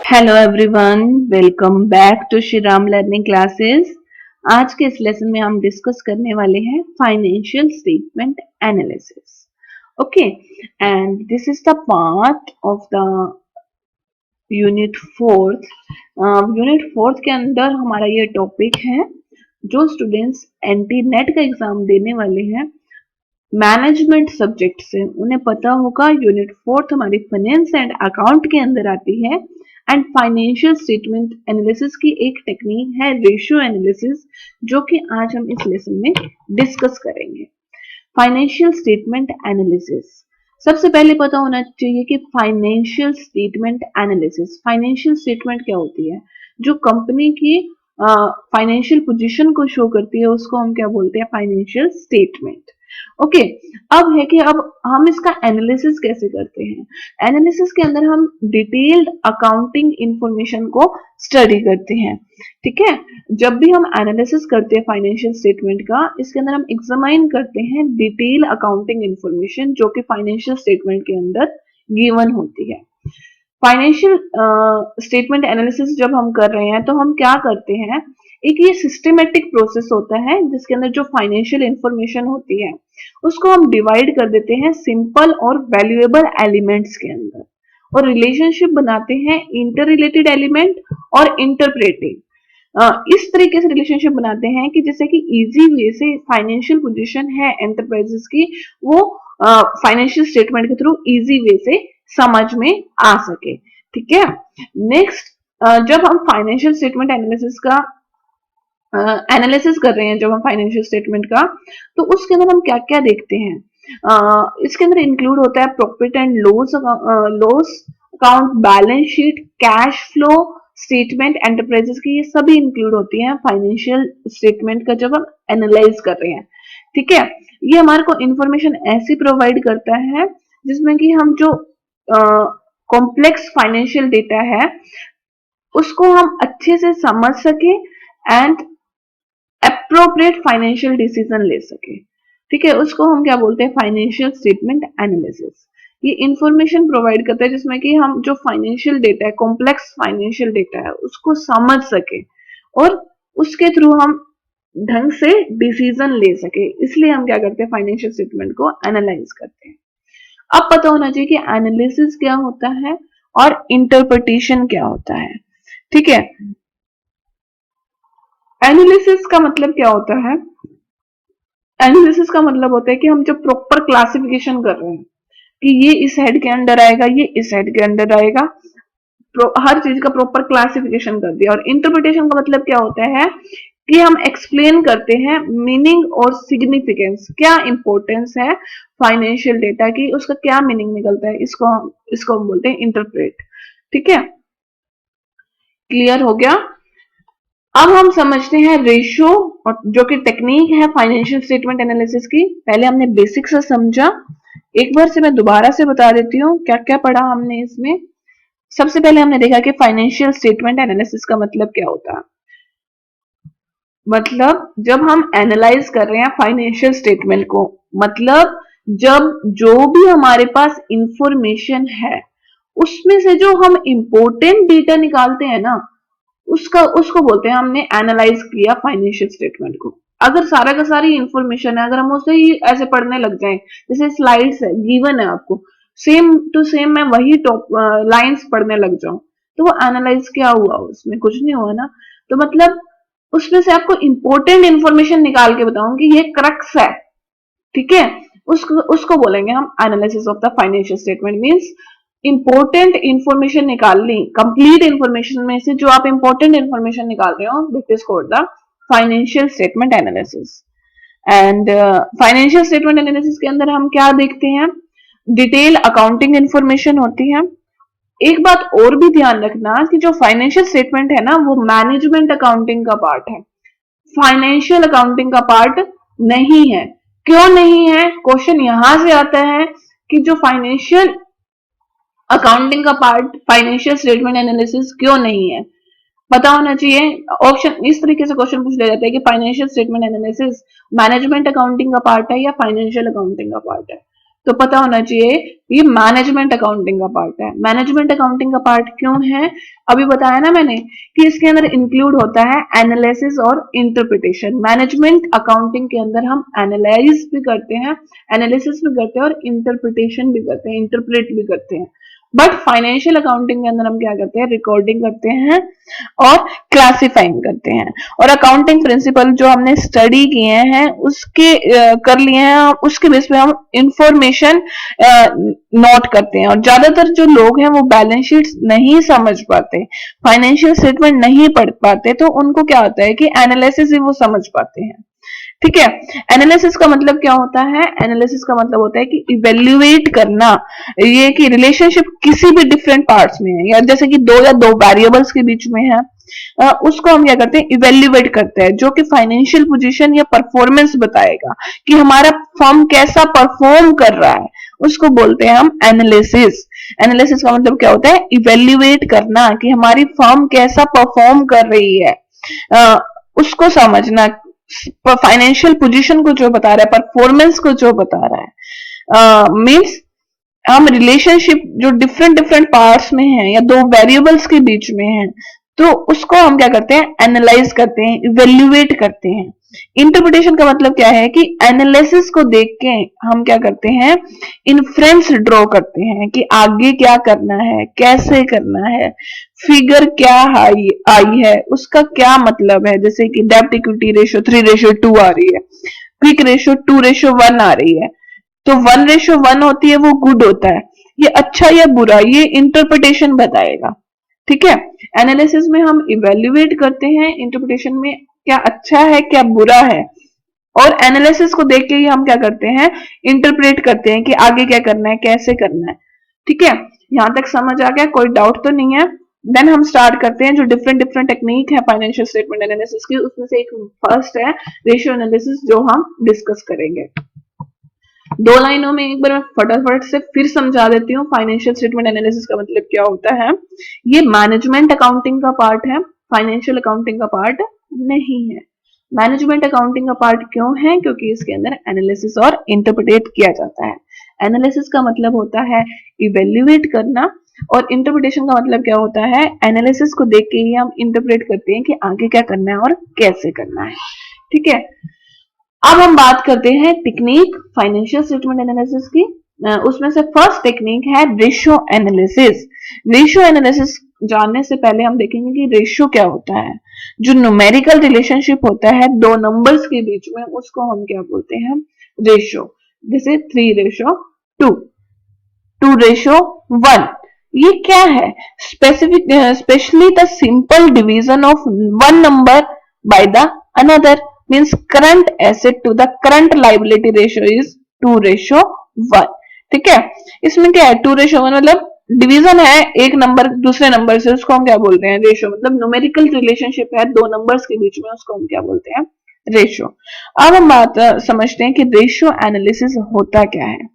Hello everyone, welcome back to Shriram learning classes. आज के इस लेसन में हम डिस्कस करने वाले हैं financial statement analysis. Okay, and this is the part of the unit fourth. Unit fourth के अंदर हमारा ये टॉपिक है। जो स्टूडेंट्स एंटी नेट का एग्जाम देने वाले हैं मैनेजमेंट सब्जेक्ट से, उन्हें पता होगा यूनिट फोर्थ हमारी फाइनेंस एंड अकाउंट के अंदर आती है। एंड फाइनेंशियल स्टेटमेंट एनालिसिस की एक टेक्निक है रेशियो एनालिसिस, जो कि आज हम इस लेसन में डिस्कस करेंगे। फाइनेंशियल स्टेटमेंट एनालिसिस, सबसे पहले पता होना चाहिए कि financial statement analysis, financial statement क्या होती है। जो कंपनी की फाइनेंशियल पोजीशन को शो करती है उसको हम क्या बोलते हैं, फाइनेंशियल स्टेटमेंट। ओके, अब है कि अब हम इसका एनालिसिस कैसे करते हैं। एनालिसिस के अंदर हम डिटेल्ड अकाउंटिंग इंफॉर्मेशन को स्टडी करते हैं। ठीक है, जब भी हम एनालिसिस करते हैं फाइनेंशियल स्टेटमेंट का, इसके अंदर हम एग्जामाइन करते हैं डिटेल अकाउंटिंग इंफॉर्मेशन जो कि फाइनेंशियल स्टेटमेंट के अंदर गिवन होती है। फाइनेंशियल स्टेटमेंट एनालिसिस जब हम कर रहे हैं तो हम क्या करते हैं, एक ये सिस्टमेटिक प्रोसेस होता है जिसके अंदर जो फाइनेंशियल इंफॉर्मेशन होती है उसको हम डिवाइड कर देते हैं सिंपल और वैल्यूएबल एलिमेंट्स के अंदर, और रिलेशनशिप बनाते हैं इंटर रिलेटेड एलिमेंट और इंटरप्रेटिंग। इस तरीके से रिलेशनशिप बनाते हैं कि जैसे कि इजी वे से फाइनेंशियल पोजीशन है एंटरप्राइजेस की, वो फाइनेंशियल स्टेटमेंट के थ्रू इजी वे से समझ में आ सके। ठीक है, नेक्स्ट, जब हम फाइनेंशियल स्टेटमेंट एनालिसिस का एनालिसिस कर रहे हैं, जब हम फाइनेंशियल स्टेटमेंट का, तो उसके अंदर हम क्या क्या देखते हैं। इसके अंदर इंक्लूड होता है profit and loss account, balance sheet, cash flow statement enterprises की, ये सभी इंक्लूड होती हैं फाइनेंशियल स्टेटमेंट का जब हम एनालाइज कर रहे हैं। ठीक है, ये हमारे को इंफॉर्मेशन ऐसी प्रोवाइड करता है जिसमें कि हम जो कॉम्प्लेक्स फाइनेंशियल डेटा है उसको हम अच्छे से समझ सके एंड अप्रोप्रिएट फाइनेंशियल डिसीजन ले सके। ठीक है, उसको हम क्या बोलते हैं, फाइनेंशियल स्टेटमेंट एनालिसिस। ये इंफॉर्मेशन प्रोवाइड करता है जिसमें कि हम जो फाइनेंशियल डेटा है, कॉम्प्लेक्स फाइनेंशियल डेटा है, उसको समझ सके और उसके थ्रू हम ढंग से डिसीजन ले सके। इसलिए हम क्या करते हैं, फाइनेंशियल स्टेटमेंट को एनालाइज करते हैं। अब पता होना चाहिए कि एनालिसिस क्या होता है और इंटरप्रिटेशन क्या होता है। ठीक है, एनालिसिस का मतलब क्या होता है, एनालिसिस का मतलब होता है कि हम जब प्रॉपर क्लासिफिकेशन कर रहे हैं कि ये इस हेड के अंडर आएगा, ये इस हेड के अंडर आएगा, हर चीज का प्रॉपर क्लासिफिकेशन कर दिया। और इंटरप्रिटेशन का मतलब क्या होता है कि हम एक्सप्लेन करते हैं मीनिंग और सिग्निफिकेंस, क्या इंपॉर्टेंस है फाइनेंशियल डेटा की, उसका क्या मीनिंग निकलता है, इसको हम बोलते हैं इंटरप्रेट। ठीक है, क्लियर हो गया। अब हम समझते हैं रेशियो, और जो कि टेक्निक है फाइनेंशियल स्टेटमेंट एनालिसिस की। पहले हमने बेसिक से समझा, एक बार से मैं दोबारा से बता देती हूँ क्या क्या पढ़ा हमने इसमें। सबसे पहले हमने देखा कि फाइनेंशियल स्टेटमेंट एनालिसिस का मतलब क्या होता है। मतलब जब हम एनालाइज कर रहे हैं फाइनेंशियल स्टेटमेंट को, मतलब जब जो भी हमारे पास इंफॉर्मेशन है उसमें से जो हम इंपॉर्टेंट डेटा निकालते हैं ना, उसको बोलते हैं हमने एनालाइज किया फाइनेंशियल स्टेटमेंट को। अगर सारा का सारी इंफॉर्मेशन है, अगर हम उसे ही ऐसे पढ़ने लग जाएं, जैसे स्लाइड्स है गिवन है आपको, सेम टू सेम मैं वही टॉप लाइंस पढ़ने लग जाऊं, तो वो एनालाइज क्या हुआ, उसमें कुछ नहीं हुआ ना। तो मतलब उसमें से आपको इंपॉर्टेंट इंफॉर्मेशन निकाल के बताऊंगी, ये क्रक्स है। ठीक है, उसको उसको बोलेंगे हम analysis of the financial statement. Means important information निकाल ली, कंप्लीट इंफॉर्मेशन में से जो आप इंपॉर्टेंट इंफॉर्मेशन निकाल रहे हो, this is called the financial statement analysis. And financial statement analysis के अंदर हम क्या देखते हैं, डिटेल अकाउंटिंग इंफॉर्मेशन होती है। एक बात और भी ध्यान रखना कि जो फाइनेंशियल स्टेटमेंट है ना, वो मैनेजमेंट अकाउंटिंग का पार्ट है, फाइनेंशियल अकाउंटिंग का पार्ट नहीं है। क्यों नहीं है, क्वेश्चन यहां से आता है कि जो फाइनेंशियल अकाउंटिंग का पार्ट फाइनेंशियल स्टेटमेंट एनालिसिस क्यों नहीं है, पता होना चाहिए। ऑप्शन इस तरीके से क्वेश्चन पूछ लिया जाता है कि financial statement analysis management accounting का पार्ट है या फाइनेंशियल अकाउंटिंग का पार्ट है। तो पता होना चाहिए ये मैनेजमेंट अकाउंटिंग का पार्ट है। मैनेजमेंट अकाउंटिंग का पार्ट क्यों है, अभी बताया ना मैंने कि इसके अंदर इंक्लूड होता है एनालिसिस और इंटरप्रिटेशन। मैनेजमेंट अकाउंटिंग के अंदर हम एनालाइज भी करते हैं, एनालिसिस भी करते हैं और इंटरप्रिटेशन भी करते हैं, इंटरप्रेट भी करते हैं। बट फाइनेंशियल अकाउंटिंग के अंदर हम क्या करते हैं, रिकॉर्डिंग करते हैं और क्लासिफाइंग करते हैं। और अकाउंटिंग प्रिंसिपल जो हमने स्टडी किए हैं उसके कर लिए हैं, उसके बेस पे हम इंफॉर्मेशन नोट करते हैं। और ज्यादातर जो लोग हैं वो बैलेंस शीट नहीं समझ पाते, फाइनेंशियल स्टेटमेंट नहीं पढ़ पाते, तो उनको क्या होता है कि एनालिसिस ही वो समझ पाते हैं। ठीक है, एनालिसिस का मतलब क्या होता है, एनालिसिस का मतलब होता है कि इवेल्युएट करना, ये कि रिलेशनशिप किसी भी डिफरेंट पार्ट्स में है, या जैसे कि दो या दो वेरिएबल्स के बीच में है, उसको हम क्या करते हैं, इवेल्युएट करते हैं, जो कि फाइनेंशियल पोजीशन या परफॉर्मेंस बताएगा कि हमारा फर्म कैसा परफॉर्म कर रहा है, उसको बोलते हैं हम एनालिसिस। एनालिसिस का मतलब क्या होता है, इवेल्युएट करना कि हमारी फर्म कैसा परफॉर्म कर रही है, उसको समझना, फाइनेंशियल पोजीशन को जो बता रहा है, परफॉर्मेंस को जो बता रहा है। मीन्स हम रिलेशनशिप जो डिफरेंट डिफरेंट पार्ट्स में है या दो वेरिएबल्स के बीच में है, तो उसको हम क्या करते हैं, एनालाइज करते हैं, इवेल्युएट करते हैं। इंटरप्रिटेशन का मतलब क्या है कि एनालिसिस को देख के हम क्या करते हैं, इन्फ्रेंस ड्रॉ करते हैं कि आगे क्या करना है, कैसे करना है, फिगर क्या आई है, उसका क्या मतलब है। जैसे कि डेब्ट इक्विटी रेशियो 3:2 आ रही है, क्विक रेशियो 2:1 आ रही है, तो 1:1 होती है वो गुड होता है, ये अच्छा या बुरा, ये इंटरप्रिटेशन बताएगा। ठीक है, एनालिसिस में हम इवेल्युएट करते हैं, इंटरप्रिटेशन में क्या अच्छा है क्या बुरा है, और एनालिसिस को देख के ही हम क्या करते हैं, इंटरप्रेट करते हैं कि आगे क्या करना है, कैसे करना है। ठीक है, यहां तक समझ आ गया, कोई डाउट तो नहीं है। देन हम स्टार्ट करते हैं जो डिफरेंट डिफरेंट टेक्निक है फाइनेंशियल स्टेटमेंट एनालिसिस की, उसमें से एक फर्स्ट है रेशियो एनालिसिस, जो हम डिस्कस करेंगे। दो लाइनों में एक बार मैं फटाफट से फिर समझा देती हूँ फाइनेंशियल स्टेटमेंट एनालिसिस का मतलब क्या होता है। ये मैनेजमेंट अकाउंटिंग का पार्ट है, फाइनेंशियल अकाउंटिंग का पार्ट नहीं है। मैनेजमेंट अकाउंटिंग का पार्ट क्यों है, क्योंकि इसके अंदर एनालिसिस और इंटरप्रिटेट किया जाता है। एनालिसिस का मतलब होता है इवेल्युएट करना, और इंटरप्रिटेशन का मतलब क्या होता है, एनालिसिस को देख के ही हम इंटरप्रेट करते हैं कि आगे क्या करना है और कैसे करना है। ठीक है, अब हम बात करते हैं टेक्निक फाइनेंशियल स्टेटमेंट एनालिसिस की। उसमें से फर्स्ट टेक्निक है रेशियो एनालिसिस। रेशियो एनालिसिस जानने से पहले हम देखेंगे कि रेशियो क्या होता है। जो न्यूमेरिकल रिलेशनशिप होता है दो नंबर्स के बीच में, उसको हम क्या बोलते हैं, रेशियो। जैसे 3:2, 2:1, ये क्या है, specially the simple division of one number by the another, means current asset to the current liability ratio is 2:1। ठीक है, इसमें क्या है, 2:1 मतलब डिवीजन है एक नंबर दूसरे नंबर से, उसको हम क्या बोलते हैं, रेशियो। मतलब न्यूमेरिकल रिलेशनशिप है दो नंबर्स के बीच में, उसको हम क्या बोलते हैं, रेशियो। अब हम बात समझते हैं कि रेशियो एनालिसिस होता क्या है।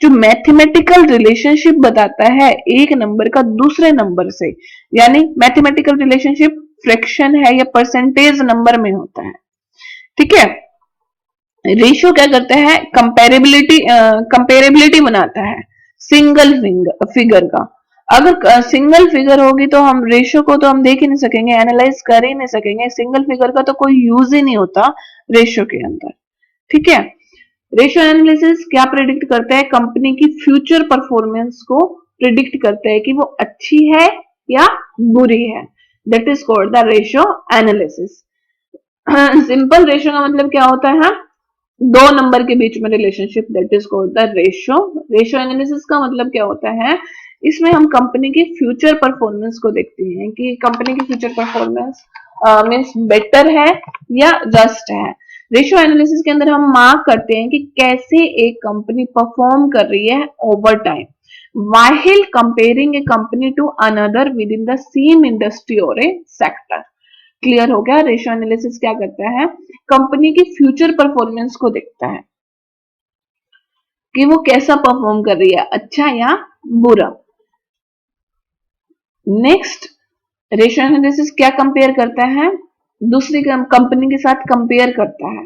जो मैथमेटिकल रिलेशनशिप बताता है एक नंबर का दूसरे नंबर से, यानी मैथमेटिकल रिलेशनशिप फ्रैक्शन है या परसेंटेज नंबर में होता है। ठीक है, रेशियो क्या करता है, कंपेरेबिलिटी बनाता है सिंगल फिगर का। अगर सिंगल फिगर होगी तो हम रेशियो को तो हम देख ही नहीं सकेंगे, एनालाइज कर ही नहीं सकेंगे, सिंगल फिगर का तो कोई यूज ही नहीं होता रेशियो के अंदर। ठीक है, रेशियो एनालिसिस क्या प्रेडिक्ट करता है, कंपनी की फ्यूचर परफॉर्मेंस को प्रेडिक्ट करता है कि वो अच्छी है या बुरी है। That is called the ratio analysis. Simple ratio का मतलब क्या होता है, दो नंबर के बीच में relationship, that is called the ratio. Ratio analysis का मतलब क्या होता है, इसमें हम कंपनी की फ्यूचर परफॉर्मेंस को देखते हैं कि कंपनी की फ्यूचर परफॉर्मेंस मींस बेटर है या जस्ट है। रेशियो एनालिसिस के अंदर हम मार्क करते हैं कि कैसे एक कंपनी परफॉर्म कर रही है over time, while comparing a company to another within the same industry or a sector। Clear हो गया, रेशियो एनालिसिस क्या करता है, कंपनी की फ्यूचर परफॉर्मेंस को देखता है कि वो कैसा परफॉर्म कर रही है, अच्छा या बुरा। नेक्स्ट, रेशियो एनालिसिस क्या कंपेयर करता है, दूसरी कंपनी के साथ कंपेयर करता है,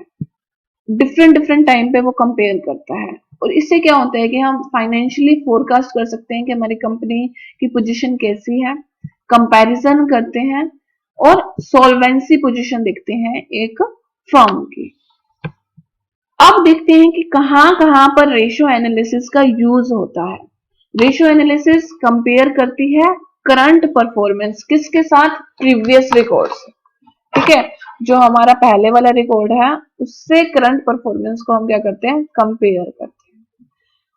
डिफरेंट डिफरेंट टाइम पे वो कंपेयर करता है। और इससे क्या होता है कि हम फाइनेंशियली फोरकास्ट कर सकते हैं कि हमारी कंपनी की पोजीशन कैसी है, कंपैरिजन करते हैं और सॉल्वेंसी पोजीशन देखते हैं एक फर्म की। अब देखते हैं कि कहां कहां पर रेशियो एनालिसिस का यूज होता है। रेशियो एनालिसिस कंपेयर करती है करंट परफॉर्मेंस किसके साथ, प्रीवियस रिकॉर्ड्स। ठीक है, जो हमारा पहले वाला रिकॉर्ड है उससे करंट परफॉर्मेंस को हम क्या करते हैं, कंपेयर करते हैं।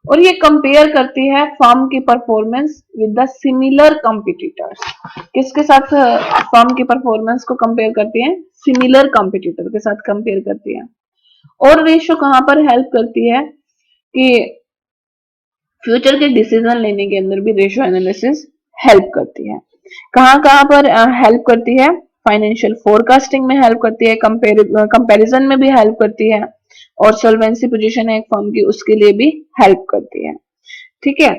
और ये कंपेयर करती है फर्म की performance with the similar competitors. किसके साथ फर्म की परफॉर्मेंस को कंपेयर करती है, सिमिलर कॉम्पिटिटर के साथ कंपेयर करती है। और रेशियो कहां पर हेल्प करती है कि फ्यूचर के डिसीजन लेने के अंदर भी रेशियो एनालिसिस हेल्प करती है। कहां कहां पर हेल्प करती है, फाइनेंशियल फोरकास्टिंग में हेल्प करती है, कंपैरिजन में भी हेल्प करती है, और सॉल्वेंसी पोजीशन है एक फर्म की उसके लिए भी हेल्प करती है। ठीक है,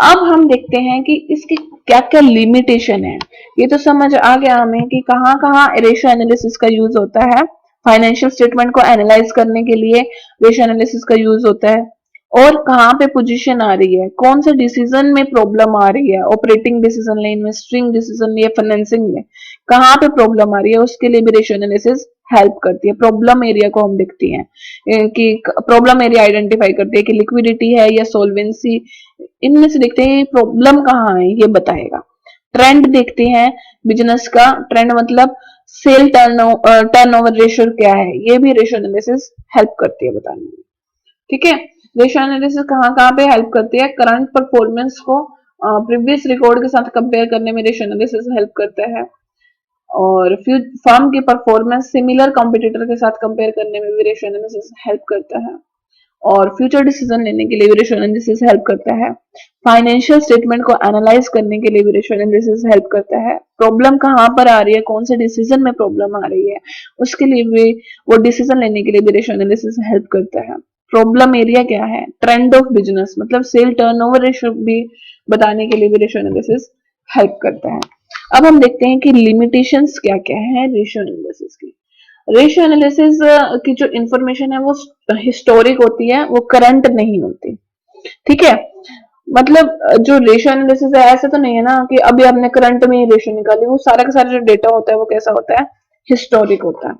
अब हम देखते हैं कि इसकी क्या क्या लिमिटेशन है। ये तो समझ आ गया हमें कि कहां कहां रेशियो एनालिसिस का यूज होता है, फाइनेंशियल स्टेटमेंट को एनालाइज करने के लिए रेशियो एनालिसिस का यूज होता है, और कहां पे पोजीशन आ रही है, कौन से डिसीजन में प्रॉब्लम आ रही है, ऑपरेटिंग डिसीजन ले, इन्वेस्टिंग डिसीजन ले, फाइनेंसिंग में कहां पे प्रॉब्लम आ रही है, उसके लिए भी रेशियो एनालिसिस हेल्प करती है। प्रॉब्लम एरिया को हम देखती हैं कि प्रॉब्लम एरिया आइडेंटिफाई करती है कि लिक्विडिटी है या सोल्वेंसी, इनमें से देखते हैं प्रॉब्लम कहाँ है ये बताएगा। ट्रेंड देखते हैं बिजनेस का, ट्रेंड मतलब सेल टर्नओवर रेशियो क्या है, ये भी रेशियो एनालिसिस हेल्प करती है बताने में। ठीक है, रेशियो एनालिसिस कहाँ कहाँ पे हेल्प करती है, करंट परफॉर्मेंस को प्रीवियस रिकॉर्ड के साथ कंपेयर करने में रेशियो एनालिसिस हेल्प करता है, और फर्म की परफॉर्मेंस सिमिलर कॉम्पिटिटर के साथ कंपेयर करने में भी रेशियो एनालिसिस हेल्प करता है, और फ्यूचर डिसीजन लेने के लिए भी रेशियो एनालिसिस हेल्प करता है। फाइनेंशियल स्टेटमेंट को एनालाइज करने के लिए भी रेशियो एनालिसिस हेल्प करता है। प्रॉब्लम कहाँ पर आ रही है, कौन से डिसीजन में प्रॉब्लम आ रही है, उसके लिए भी, वो डिसीजन लेने के लिए भी रेशियो एनालिसिस हेल्प करता है। प्रॉब्लम एरिया क्या है, ट्रेंड ऑफ बिजनेस मतलब सेल टर्नओवर रेशियो भी बताने के लिए भी रेशियो एनालिसिस हेल्प करता है। अब हम देखते हैं कि लिमिटेशंस क्या क्या है रेशियो एनालिसिस की। रेशियो एनालिसिस की जो इंफॉर्मेशन है वो हिस्टोरिक होती है, वो करंट नहीं होती। ठीक है, मतलब जो रेशियो एनालिसिस है ऐसा तो नहीं है ना कि अभी आपने करंट में ही रेशियो निकाली, वो सारा का सारा जो डेटा होता है वो कैसा होता है, हिस्टोरिक होता है।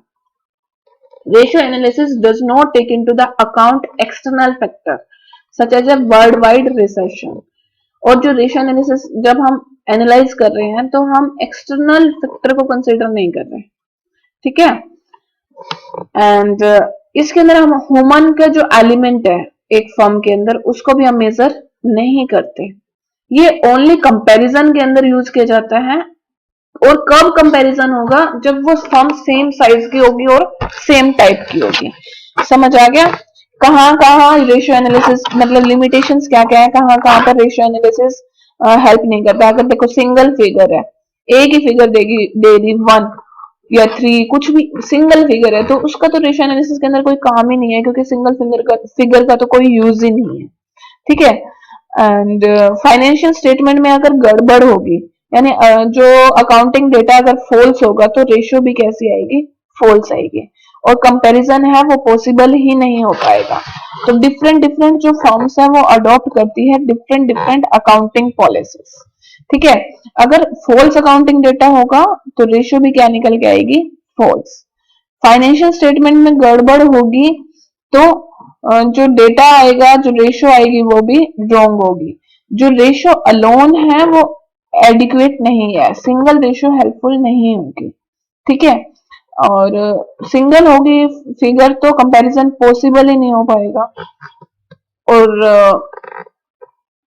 Ratio analysis does not take into the account external factor such as a worldwide recession. और जो रेशियो एनालिसिस जब हम एनालाइज कर रहे हैं तो हम एक्सटर्नल फैक्टर को कंसीडर नहीं कर रहे। ठीक है, एंड इसके अंदर हम ह्यूमन का जो एलिमेंट है एक फर्म के अंदर उसको भी हम मेजर नहीं करते। ये ओनली कंपैरिजन के अंदर यूज किया जाता है, और कब कंपैरिजन होगा, जब वो फर्म सेम साइज की होगी और सेम टाइप की होगी। समझ आ गया, कहाँ कहाँ रेशियो एनालिसिस मतलब लिमिटेशंस क्या क्या है, कहाँ कहाँ पर रेशियो एनालिसिस हेल्प नहीं करता। अगर देखो सिंगल फिगर है, एक ही फिगर देगी दे दी 1 या 3 कुछ भी सिंगल फिगर है, तो उसका तो रेशियो एनालिसिस के अंदर कोई काम ही नहीं है, क्योंकि सिंगल फिगर का तो कोई यूज ही नहीं है। ठीक है, एंड फाइनेंशियल स्टेटमेंट में अगर गड़बड़ होगी, यानी जो अकाउंटिंग डेटा अगर फॉल्स होगा तो रेशियो भी कैसी आएगी, फॉल्स आएगी, और कंपैरिजन है वो पॉसिबल ही नहीं हो पाएगा। तो डिफरेंट डिफरेंट जो फर्म्स है वो अडॉप्ट करती है डिफरेंट डिफरेंट अकाउंटिंग पॉलिसीज। ठीक है, अगर फॉल्स अकाउंटिंग डेटा होगा तो रेशियो भी क्या निकल के आएगी, फॉल्स। फाइनेंशियल स्टेटमेंट में गड़बड़ होगी तो जो डेटा आएगा, जो रेशियो आएगी वो भी रॉन्ग होगी। जो रेशियो अलोन है वो एडिक्वेट नहीं है, सिंगल रेशियो हेल्पफुल नहीं होगी। ठीक है, और सिंगल होगी फिगर तो कंपैरिजन पॉसिबल ही नहीं हो पाएगा। और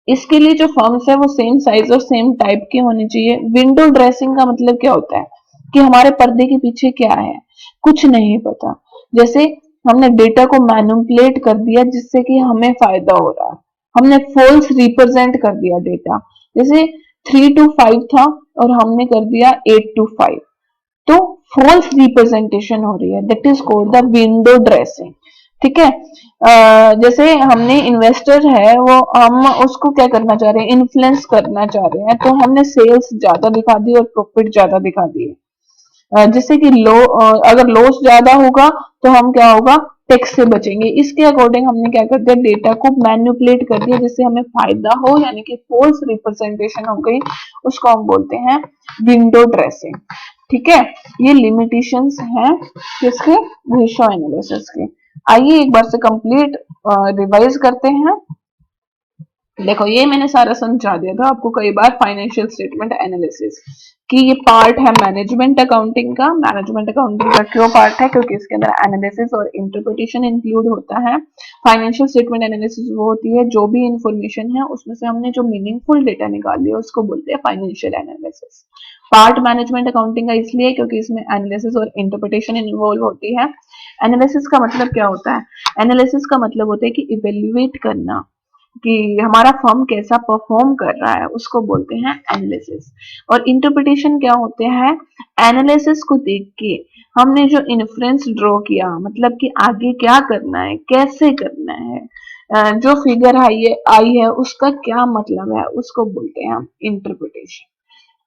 इसके लिए जो फर्म्स है वो सेम साइज और सेम टाइप की होनी चाहिए। विंडो ड्रेसिंग का मतलब क्या होता है कि हमारे पर्दे के पीछे क्या है, कुछ नहीं पता। जैसे हमने डेटा को मैनिपुलेट कर दिया जिससे कि हमें फायदा हो रहा है, हमने फॉल्स रिप्रेजेंट कर दिया डेटा, जैसे 3 to 5 था और हमने कर दिया 8 to 5, तो फॉल्स रिप्रेजेंटेशन हो रही है, that is called the window dressing. ठीक है, जैसे हमने इन्वेस्टर है वो हम उसको क्या करना चाह रहे हैं, इन्फ्लुएंस करना चाह रहे हैं, तो हमने सेल्स ज्यादा दिखा दी और प्रॉफिट ज्यादा दिखा दिए, जिससे कि अगर लॉस ज्यादा होगा तो हम क्या होगा, टैक्स से बचेंगे। इसके अकॉर्डिंग हमने क्या कर दिया, डेटा को मैनिपुलेट कर दिया जिससे हमें फायदा हो, यानी कि फॉल्स रिप्रेजेंटेशन हो गई, उसको हम बोलते हैं विंडो ड्रेसिंग। ठीक है, ये लिमिटेशंस हैं किसके, रेशियो एनालिसिस के। आइए एक बार से कंप्लीट रिवाइज करते हैं। देखो ये मैंने सारा समझा दिया था आपको कई बार, फाइनेंशियल स्टेटमेंट एनालिसिस कि ये पार्ट है मैनेजमेंट अकाउंटिंग का। मैनेजमेंट अकाउंटिंग का क्यों पार्ट है, क्योंकि इसके अंदर एनालिसिस और इंटरप्रिटेशन इंक्लूड होता है। फाइनेंशियल स्टेटमेंट एनालिसिस वो होती है जो भी इंफॉर्मेशन है उसमें से हमने जो मीनिंगफुल डेटा निकाल लिया उसको बोलते हैं financial analysis. Part management accounting का इसलिए क्योंकि इसमें एनालिसिस और इंटरप्रिटेशन इन्वॉल्व होती है। एनालिसिस का मतलब क्या होता है, एनालिसिस का मतलब होता है कि इवेल्युएट करना कि हमारा फर्म कैसा परफॉर्म कर रहा है, उसको बोलते हैं एनालिसिस। और इंटरप्रिटेशन क्या होते हैं, एनालिसिस को देख के हमने जो इन्फ्रेंस ड्रॉ किया, मतलब कि आगे क्या करना है, कैसे करना है, जो फिगर आई है उसका क्या मतलब है, उसको बोलते हैं हम इंटरप्रिटेशन।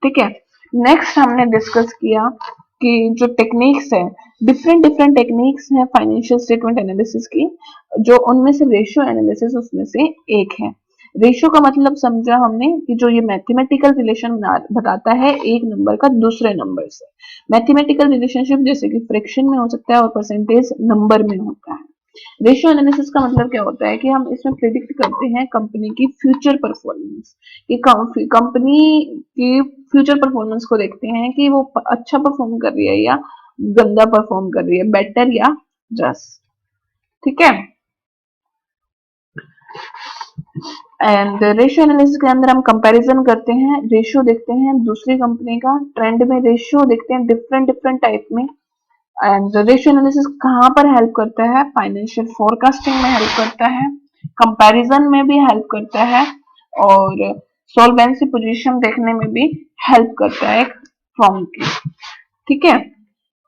ठीक है, नेक्स्ट हमने डिस्कस किया कि जो टेक्निक्स है, डिफरेंट डिफरेंट टेक्निक्स हैं फाइनेंशियल स्टेटमेंट एनालिसिस की, जो उनमें से रेशियो एनालिसिस उसमें से एक है। रेशियो का मतलब समझा हमने कि जो ये मैथमेटिकल रिलेशन बताता है एक नंबर का दूसरे नंबर से। मैथमेटिकल रिलेशनशिप जैसे कि फ्रैक्शन में हो सकता है और परसेंटेज नंबर में होता है। रेशियो एनालिसिस का मतलब क्या होता है कि हम इसमें प्रिडिक्ट करते हैं कंपनी की फ्यूचर परफॉर्मेंस, कि कंपनी की फ्यूचर परफॉर्मेंस को देखते हैं कि वो अच्छा परफॉर्म कर रही है या गंदा परफॉर्म कर रही है, बेटर या जस। ठीक है, एंड रेशियो एनालिसिस के अंदर हम कंपैरिजन करते हैं, रेशियो देखते हैं दूसरी कंपनी का, ट्रेंड में रेशियो देखते हैं डिफरेंट डिफरेंट टाइप में। एंड रेशियो एनालिसिस कहाँ पर हेल्प करता है, फाइनेंशियल फोरकास्टिंग में हेल्प करता है, कंपैरिजन में भी हेल्प करता है, और सॉल्वेंसी पोजीशन देखने में भी हेल्प करता है फर्म की। ठीक है,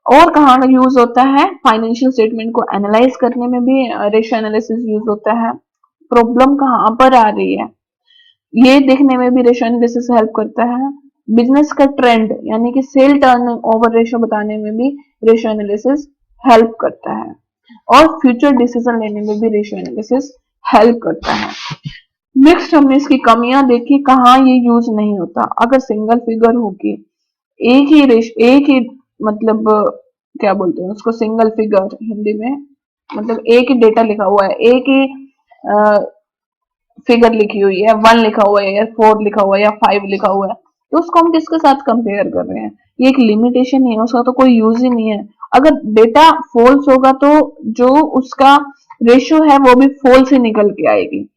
और कहाँ यूज होता है, फाइनेंशियल स्टेटमेंट को एनालाइज करने में भी रेशियो एनालिसिस यूज होता है। प्रॉब्लम कहाँ पर आ रही है ये देखने में भी रेशियो एनालिसिस हेल्प करता है। बिजनेस का ट्रेंड यानी कि सेल टर्न ओवर रेशियो बताने में भी रेशियो एनालिसिस हेल्प करता है, और फ्यूचर डिसीजन लेने में भी रेशियो एनालिसिस हेल्प करता है। नेक्स्ट हमने इसकी कमियां देखी, कहाँ ये यूज नहीं होता। अगर सिंगल फिगर होगी, एक ही मतलब क्या बोलते हैं उसको, सिंगल फिगर हिंदी में मतलब एक ही डेटा लिखा हुआ है, एक ही फिगर लिखी हुई है, 1 लिखा हुआ है या 4 लिखा हुआ है या 5 लिखा हुआ है, तो उसको हम किसके साथ कंपेयर कर रहे हैं, ये एक लिमिटेशन है, उसका तो कोई यूज ही नहीं है। अगर डेटा फॉल्स होगा तो जो उसका रेशियो है वो भी फॉल्स ही निकल के आएगी।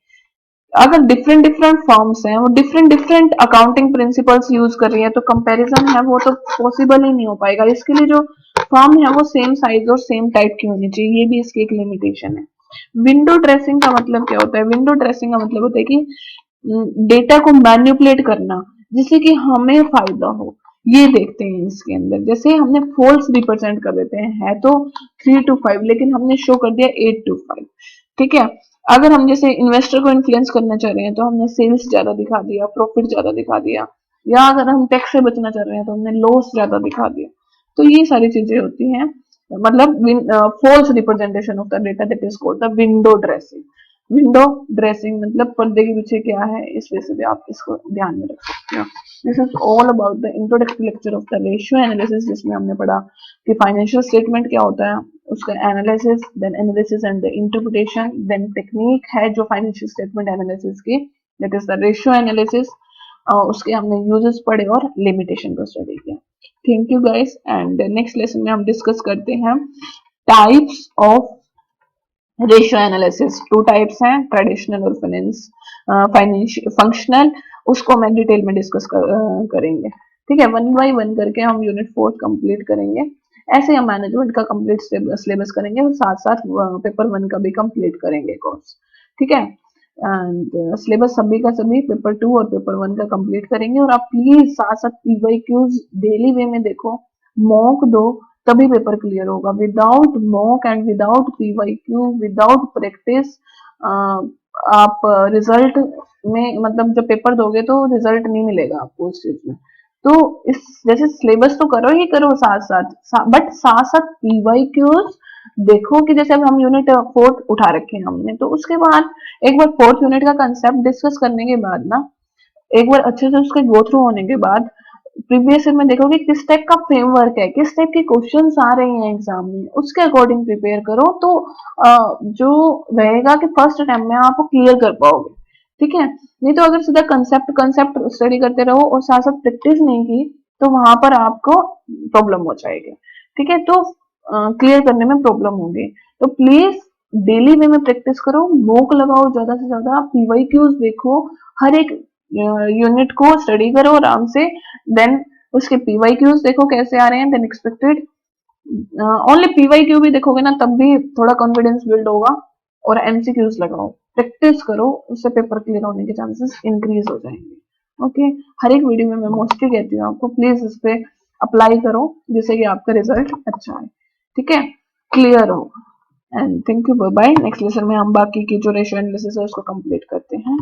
अगर डिफरेंट डिफरेंट फॉर्म्स हैं, वो different different accounting principles use कर रही है, तो कंपैरिजन है वो तो पॉसिबल ही नहीं हो पाएगा। इसके लिए जो फॉर्म है वो सेम साइज और सेम टाइप की होनी चाहिए, ये भी इसकी एक लिमिटेशन है। विंडो ड्रेसिंग का मतलब क्या होता है, विंडो ड्रेसिंग का मतलब होता है कि डेटा को मैनिपुलेट करना जिससे कि हमें फायदा हो, ये देखते हैं इसके अंदर। जैसे हमने फॉल्स रिप्रेजेंट कर देते हैं, है तो 3 to 5 लेकिन हमने शो कर दिया 8 to 5। ठीक है, अगर हम जैसे इन्वेस्टर को इन्फ्लुएंस करना चाह रहे हैं तो हमने सेल्स ज्यादा दिखा दिया, प्रॉफिट ज्यादा दिखा दिया, या अगर हम टैक्स से बचना चाह रहे हैं तो हमने लॉस ज्यादा दिखा दिया। तो ये सारी चीजें होती हैं, मतलब false representation of the data, that is called the window dressing. Window dressing मतलब पर्दे के पीछे क्या है, इस वजह से भी आप इसको ध्यान में रख सकते हो। This is all about the introductory lecture of the ratio analysis, जिसमें हमने पढ़ा कि फाइनेंशियल स्टेटमेंट क्या होता है, उसका analysis, then analysis and the interpretation, then technique है जो फाइनेंशियल स्टेटमेंट एनालिसिस की, that is the ratio analysis. उसके हमने यूजेस पढ़े और लिमिटेशन को स्टडी किया। Thank you guys, and next lesson में हम डिस्कस करते हैं types of ratio analysis. 2 types हैं, ट्रेडिशनल और फाइनेंशियल फंक्शनल, उसको मैं डिटेल में डिस्कस करेंगे। ठीक है, 1 by 1 करके हम यूनिट 4 कंप्लीट करेंगे। ऐसे हम मैनेजमेंट का कंप्लीट सिलेबस करेंगे और साथ साथ पेपर 1 का भी कंप्लीट करेंगे कोर्स। ठीक है, एंड सिलेबस सभी का सभी पेपर 2 और पेपर 1 का कंप्लीट करेंगे। और आप प्लीज साथ साथ पीवाईक्यूज डेली वे में देखो, मॉक दो, तभी पेपर क्लियर होगा। Without mock and without PYQ, without practice आप रिजल्ट में मतलब जब पेपर दोगे तो रिजल्ट नहीं मिलेगा आपको उस चीज में। तो इस जैसे सिलेबस तो करो ही करो साथ साथ, बट साथ साथ पीवाईक्यूज देखो कि जैसे अब हम यूनिट 4 उठा रखे हैं हमने, तो उसके बाद एक बार 4th यूनिट का कंसेप्ट डिस्कस करने के बाद ना, एक बार अच्छे से उसके गो थ्रू होने के बाद प्रीवियस ईयर में देखोगे किस टाइप का फ्रेमवर्क है, किस टाइप के क्वेश्चंस आ रहे हैं एग्जाम में, उसके अकॉर्डिंग प्रिपेयर करो, तो जो रहेगा कि फर्स्ट अटेम्प्ट में आप क्लियर कर पाओगे। ठीक है, नहीं तो अगर सीधा कंसेप्ट कंसेप्ट स्टडी करते रहो और साथ साथ प्रैक्टिस नहीं की, तो वहां पर आपको प्रॉब्लम हो जाएगी। ठीक है, तो क्लियर करने में प्रॉब्लम होगी। तो प्लीज डेली वे में प्रैक्टिस करो, मॉक लगाओ ज्यादा से ज्यादा, पीवाईक्यूज देखो, हर एक यूनिट को स्टडी करो आराम से, देन उसके पीवाईक्यूज देखो कैसे आ रहे हैं, देन एक्सपेक्टेड ओनली पीवाईक्यू भी देखोगे ना तब भी थोड़ा कॉन्फिडेंस बिल्ड होगा। और एमसीक्यूज लगाओ, प्रैक्टिस करो, उससे पेपर क्लियर होने के चांसेस इंक्रीज हो जाएंगे। ओके, हर एक वीडियो में मैं मोस्टली कहती हूँ आपको प्लीज इस पे अप्लाई करो, जिससे कि आपका रिजल्ट अच्छा है। ठीक है, क्लियर हो। And thank you, bye bye. Next lesson में हम बाकी की जो रेशियो एनालिसिस है उसको कंप्लीट करते हैं।